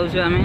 ଯାଉଛୁ ଆମେ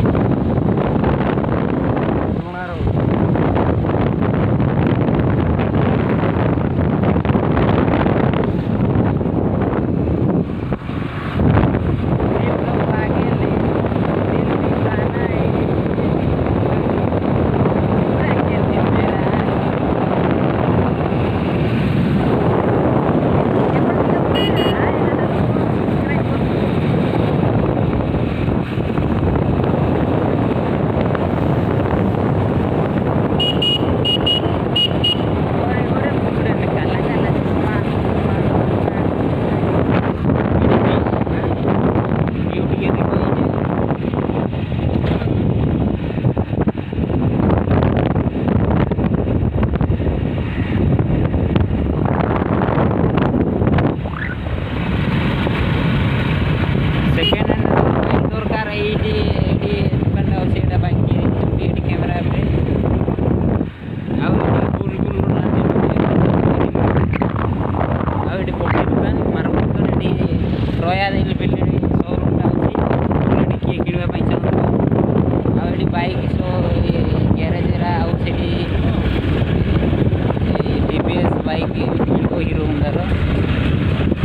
Hero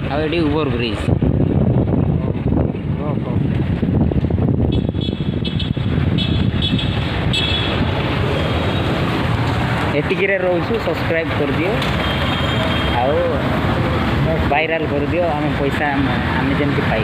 Honda Uber Bridge एटिकी रोचु सब्सक्राइब कर दियो आउ वायरल कर दियो आम पैसा आम जमी पाई